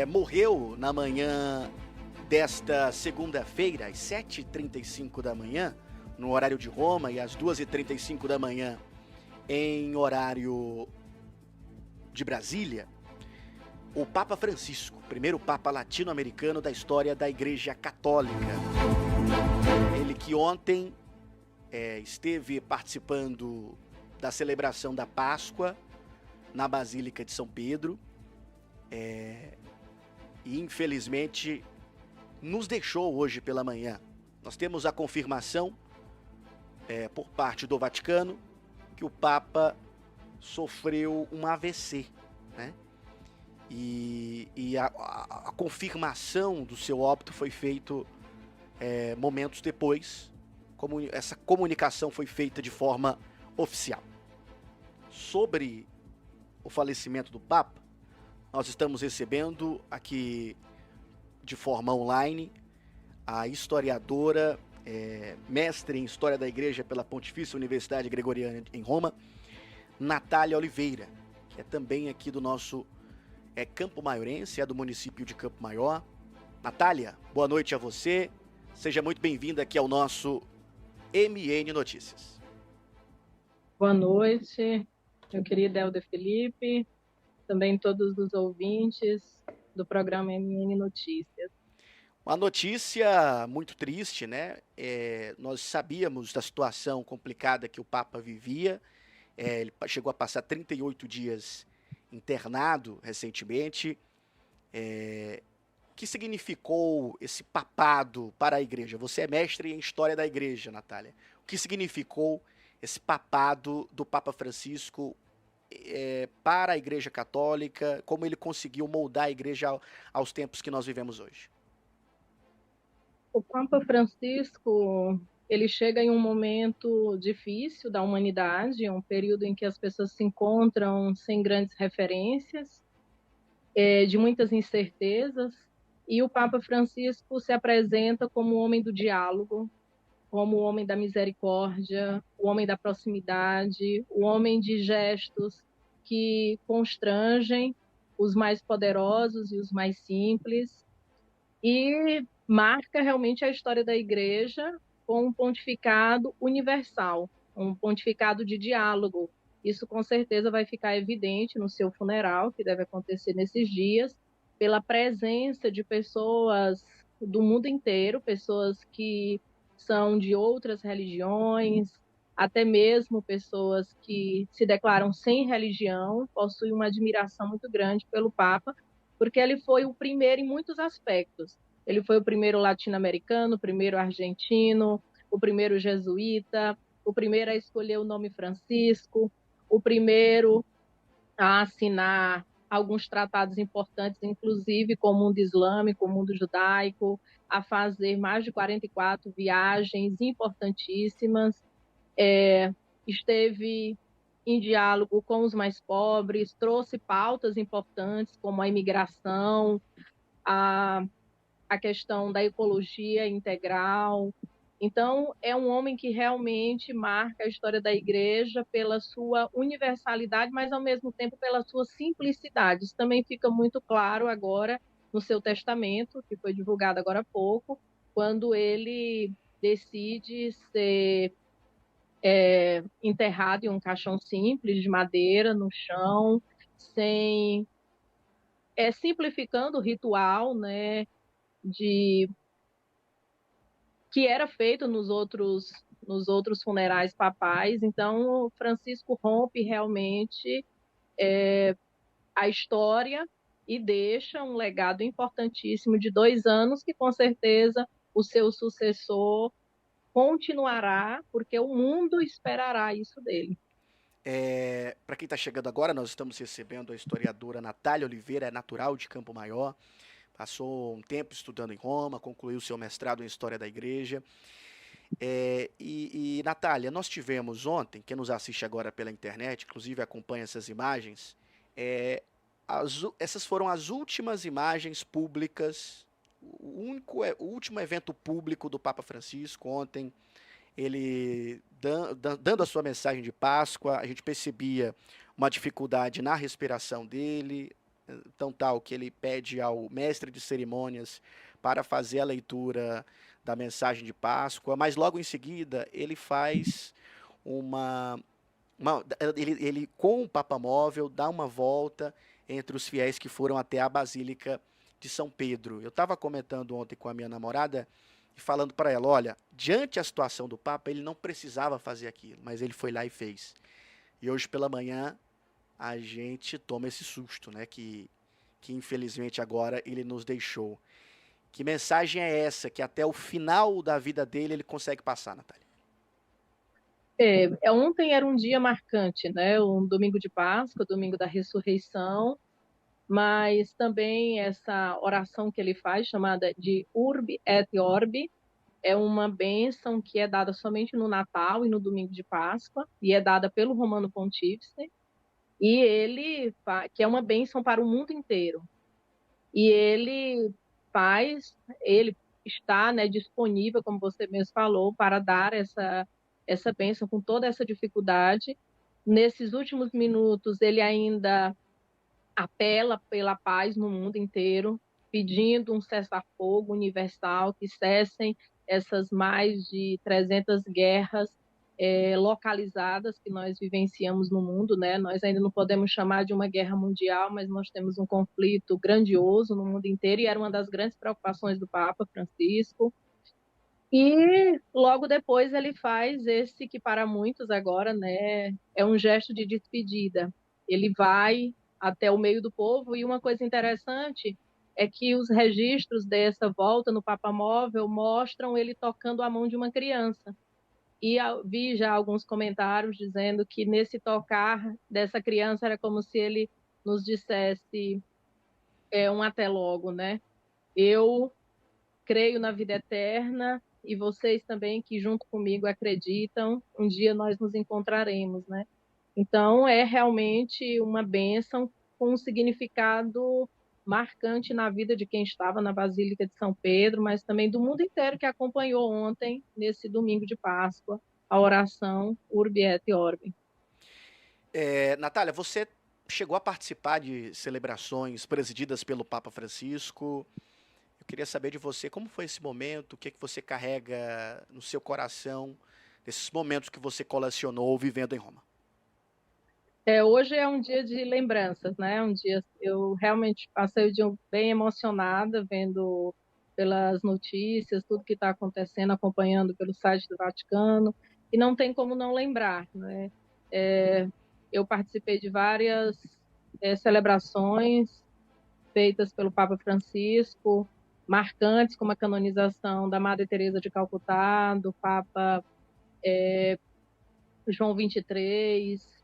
Morreu na manhã desta segunda-feira, às 7h35 da manhã, no horário de Roma, e às 2h35 da manhã, em horário de Brasília, o Papa Francisco, primeiro Papa latino-americano da história da Igreja Católica. Ele que ontem esteve participando da celebração da Páscoa na Basílica de São Pedro, e infelizmente nos deixou hoje pela manhã. Nós temos a confirmação por parte do Vaticano que o Papa sofreu um AVC, né? E a confirmação do seu óbito foi feito momentos depois. Essa comunicação foi feita de forma oficial. Sobre o falecimento do Papa, nós estamos recebendo aqui de forma online a historiadora, mestre em História da Igreja pela Pontifícia Universidade Gregoriana em Roma, Natália Oliveira, que é também aqui do nosso Campo Maiorense, é do município de Campo Maior. Natália, boa noite a você, seja muito bem-vinda aqui ao nosso MN Notícias. Boa noite, meu querido Helder Felipe, também todos os ouvintes do programa MN Notícias. Uma notícia muito triste, né? Nós sabíamos da situação complicada que o Papa vivia. Ele chegou a passar 38 dias internado recentemente. O que significou esse papado para a igreja? Você é mestre em História da Igreja, Natália. O que significou esse papado do Papa Francisco para a Igreja Católica? Como ele conseguiu moldar a igreja aos tempos que nós vivemos hoje? O Papa Francisco, ele chega em um momento difícil da humanidade, um período em que as pessoas se encontram sem grandes referências, de muitas incertezas, e o Papa Francisco se apresenta como o homem do diálogo, como o homem da misericórdia, o homem da proximidade, o homem de gestos que constrangem os mais poderosos e os mais simples, e marca realmente a história da Igreja com um pontificado universal, um pontificado de diálogo. Isso com certeza vai ficar evidente no seu funeral, que deve acontecer nesses dias, pela presença de pessoas do mundo inteiro, pessoas que são de outras religiões, até mesmo pessoas que se declaram sem religião, possuem uma admiração muito grande pelo Papa, porque ele foi o primeiro em muitos aspectos. Ele foi o primeiro latino-americano, o primeiro argentino, o primeiro jesuíta, o primeiro a escolher o nome Francisco, o primeiro a assinar alguns tratados importantes, inclusive com o mundo islâmico, o mundo judaico, a fazer mais de 44 viagens importantíssimas, esteve em diálogo com os mais pobres, trouxe pautas importantes como a imigração, a questão da ecologia integral. Então, é um homem que realmente marca a história da igreja pela sua universalidade, mas, ao mesmo tempo, pela sua simplicidade. Isso também fica muito claro agora no seu testamento, que foi divulgado agora há pouco, quando ele decide ser enterrado em um caixão simples, de madeira, no chão, sem simplificando o ritual, né, de que era feito nos outros funerais papais. Então, o Francisco rompe realmente a história e deixa um legado importantíssimo de 2 anos que, com certeza, o seu sucessor continuará, porque o mundo esperará isso dele. Para quem está chegando agora, nós estamos recebendo a historiadora Natália Oliveira, é natural de Campo Maior, passou um tempo estudando em Roma, concluiu seu mestrado em História da Igreja. Natália, nós tivemos ontem, quem nos assiste agora pela internet, inclusive acompanha essas imagens, essas foram as últimas imagens públicas, o último evento público do Papa Francisco ontem. Ele dando a sua mensagem de Páscoa, a gente percebia uma dificuldade na respiração dele, tão tal que ele pede ao mestre de cerimônias para fazer a leitura da mensagem de Páscoa, mas logo em seguida ele faz uma, ele com o Papa Móvel dá uma volta entre os fiéis que foram até a Basílica de São Pedro. Eu estava comentando ontem com a minha namorada e falando para ela, olha, diante a situação do Papa, ele não precisava fazer aquilo, mas ele foi lá e fez. E hoje pela manhã a gente toma esse susto, né? Que infelizmente agora ele nos deixou. Que mensagem é essa que até o final da vida dele ele consegue passar, Natália? Ontem era um dia marcante, né? Um domingo de Páscoa, domingo da ressurreição, mas também essa oração que ele faz, chamada de Urbi et Orbi, é uma bênção que é dada somente no Natal e no domingo de Páscoa, e é dada pelo Romano Pontífice, e que é uma bênção para o mundo inteiro. E ele está, né, disponível, como você mesmo falou, para dar essa bênção com toda essa dificuldade. Nesses últimos minutos, ele ainda apela pela paz no mundo inteiro, pedindo um cessar-fogo universal, que cessem essas mais de 300 guerras localizadas que nós vivenciamos no mundo, né? Nós ainda não podemos chamar de uma guerra mundial, mas nós temos um conflito grandioso no mundo inteiro e era uma das grandes preocupações do Papa Francisco. E logo depois ele faz esse que para muitos agora, né, é um gesto de despedida. Ele vai até o meio do povo e uma coisa interessante é que os registros dessa volta no Papa Móvel mostram ele tocando a mão de uma criança. E vi já alguns comentários dizendo que nesse tocar dessa criança era como se ele nos dissesse um até logo, né? Eu creio na vida eterna e vocês também que junto comigo acreditam, um dia nós nos encontraremos, né? Então é realmente uma bênção com um significado marcante na vida de quem estava na Basílica de São Pedro, mas também do mundo inteiro que acompanhou ontem, nesse domingo de Páscoa, a oração Urbi et Orbi. Natália, você chegou a participar de celebrações presididas pelo Papa Francisco. Eu queria saber de você como foi esse momento, o que, é que você carrega no seu coração, desses momentos que você colecionou vivendo em Roma. Hoje é um dia de lembranças, né? Um dia eu realmente passei o dia bem emocionada vendo pelas notícias, tudo que está acontecendo, acompanhando pelo site do Vaticano, e não tem como não lembrar, né? Eu participei de várias celebrações feitas pelo Papa Francisco, marcantes como a canonização da Madre Teresa de Calcutá, do Papa João 23,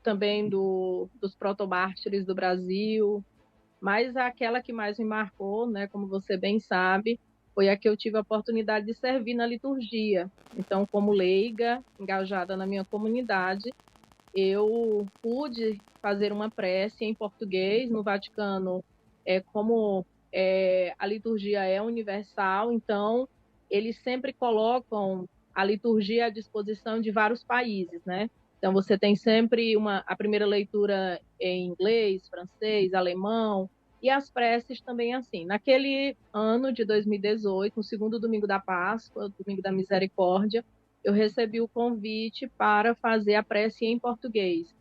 também dos protomártires do Brasil, mas aquela que mais me marcou, né, como você bem sabe, foi a que eu tive a oportunidade de servir na liturgia. Então, como leiga, engajada na minha comunidade, eu pude fazer uma prece em português no Vaticano, como a liturgia é universal, então eles sempre colocam a liturgia à disposição de vários países, né? Então você tem sempre a primeira leitura em inglês, francês, alemão, e as preces também assim. Naquele ano de 2018, no segundo domingo da Páscoa, domingo da Misericórdia, eu recebi o convite para fazer a prece em português.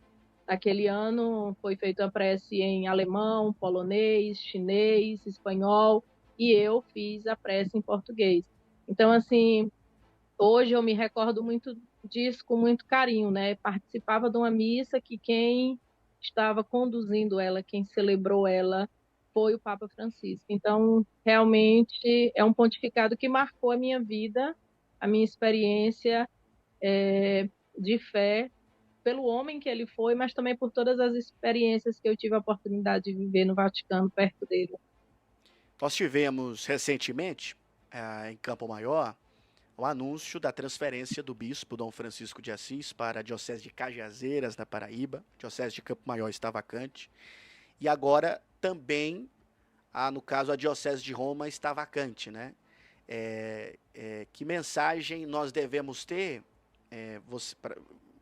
Naquele ano foi feita a prece em alemão, polonês, chinês, espanhol, e eu fiz a prece em português. Então, assim, hoje eu me recordo muito disso com muito carinho, né? Participava de uma missa que quem estava conduzindo ela, quem celebrou ela, foi o Papa Francisco. Então, realmente é um pontificado que marcou a minha vida, a minha experiência de fé, pelo homem que ele foi, mas também por todas as experiências que eu tive a oportunidade de viver no Vaticano, perto dele. Nós tivemos recentemente, em Campo Maior, o anúncio da transferência do bispo Dom Francisco de Assis para a Diocese de Cajazeiras, na Paraíba. A Diocese de Campo Maior está vacante. E agora também, no caso, a Diocese de Roma está vacante, né? Que mensagem nós devemos ter,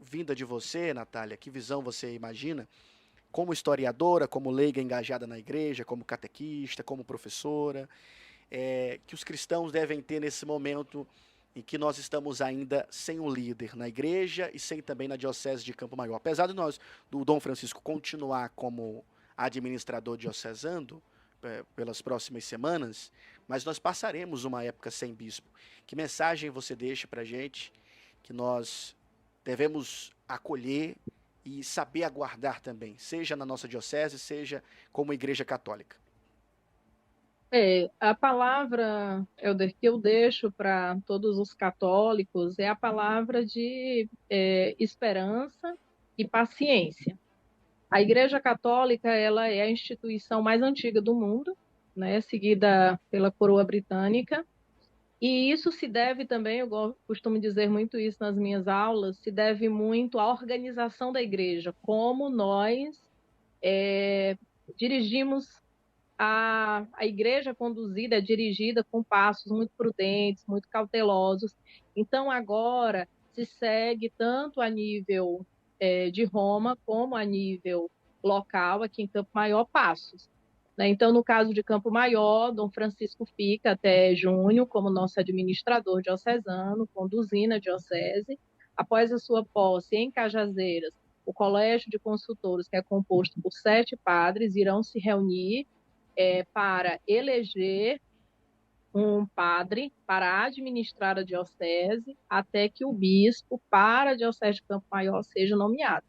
vinda de você, Natália, que visão você imagina como historiadora, como leiga engajada na igreja, como catequista, como professora, que os cristãos devem ter nesse momento em que nós estamos ainda sem um líder na igreja e sem também na diocese de Campo Maior. Apesar de do Dom Francisco continuar como administrador diocesano pelas próximas semanas, mas nós passaremos uma época sem bispo. Que mensagem você deixa para a gente que nós devemos acolher e saber aguardar também, seja na nossa diocese, seja como igreja católica? A palavra, Helder, que eu deixo para todos os católicos é a palavra de esperança e paciência. A Igreja Católica, ela é a instituição mais antiga do mundo, né, seguida pela coroa britânica, e isso se deve também, eu costumo dizer muito isso nas minhas aulas, se deve muito à organização da igreja, como nós dirigimos a igreja conduzida, é dirigida com passos muito prudentes, muito cautelosos. Então, agora se segue tanto a nível de Roma, como a nível local, aqui em Campo Maior, passos. Né? Então, no caso de Campo Maior, Dom Francisco fica até junho como nosso administrador diocesano, conduzindo a diocese. Após a sua posse em Cajazeiras, o Colégio de Consultores, que é composto por 7 padres, irão se reunir para eleger um padre para administrar a diocese, até que o bispo para a diocese de Campo Maior seja nomeado.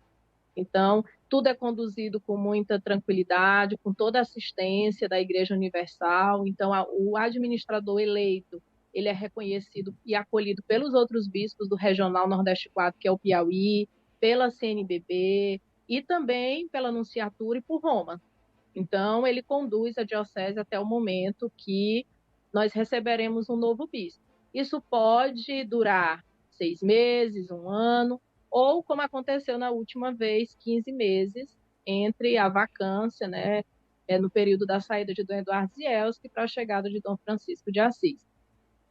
Então, tudo é conduzido com muita tranquilidade, com toda a assistência da Igreja Universal. Então, o administrador eleito, ele é reconhecido e acolhido pelos outros bispos do Regional Nordeste 4, que é o Piauí, pela CNBB e também pela Nunciatura e por Roma. Então, ele conduz a diocese até o momento que nós receberemos um novo bispo. Isso pode durar 6 meses, 1 ano, ou, como aconteceu na última vez, 15 meses, entre a vacância, né, no período da saída de Dom Eduardo Zielski para a chegada de Dom Francisco de Assis.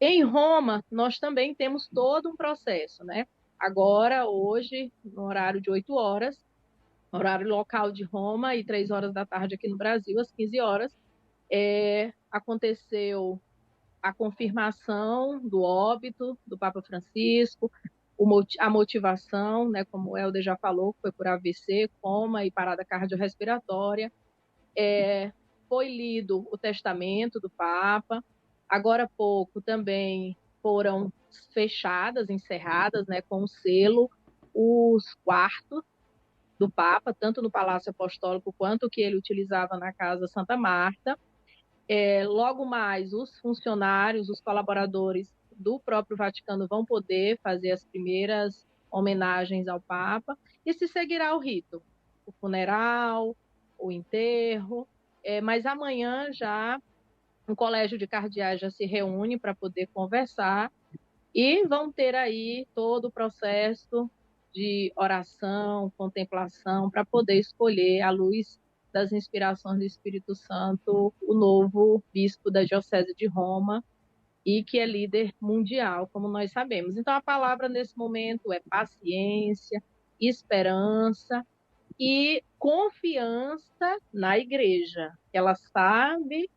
Em Roma, nós também temos todo um processo, né? Agora, hoje, no horário de 8 horas, horário local de Roma, e 3 horas da tarde aqui no Brasil, às 15 horas, aconteceu a confirmação do óbito do Papa Francisco, a motivação, né, como o Helder já falou, foi por AVC, coma e parada cardiorrespiratória. Foi lido o testamento do Papa. Agora há pouco também foram fechadas, encerradas, né, com o selo, os quartos do Papa, tanto no Palácio Apostólico quanto o que ele utilizava na Casa Santa Marta. Logo mais, os funcionários, os colaboradores do próprio Vaticano vão poder fazer as primeiras homenagens ao Papa e se seguirá o rito, o funeral, o enterro. Mas amanhã já um colégio de cardeais já se reúne para poder conversar e vão ter aí todo o processo de oração, contemplação, para poder escolher, à luz das inspirações do Espírito Santo, o novo bispo da Diocese de Roma, e que é líder mundial, como nós sabemos. Então, a palavra nesse momento é paciência, esperança e confiança na igreja. Ela sabe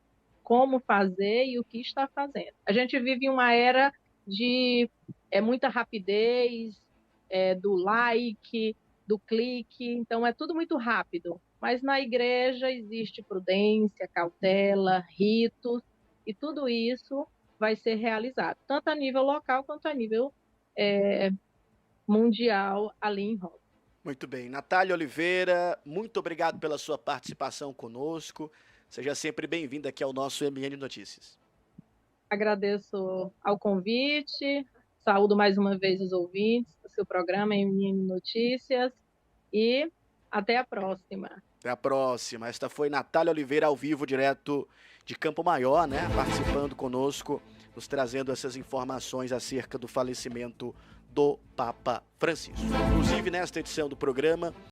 como fazer e o que está fazendo. A gente vive uma era de muita rapidez, do like, do clique, então é tudo muito rápido. Mas na igreja existe prudência, cautela, ritos, e tudo isso vai ser realizado, tanto a nível local quanto a nível mundial ali em Roma. Muito bem. Natália Oliveira, muito obrigado pela sua participação conosco. Seja sempre bem-vinda aqui ao nosso MN Notícias. Agradeço ao convite, saúdo mais uma vez os ouvintes do seu programa MN Notícias e até a próxima. Até a próxima. Esta foi Natália Oliveira ao vivo, direto de Campo Maior, né? Participando conosco, nos trazendo essas informações acerca do falecimento do Papa Francisco. Inclusive, nesta edição do programa,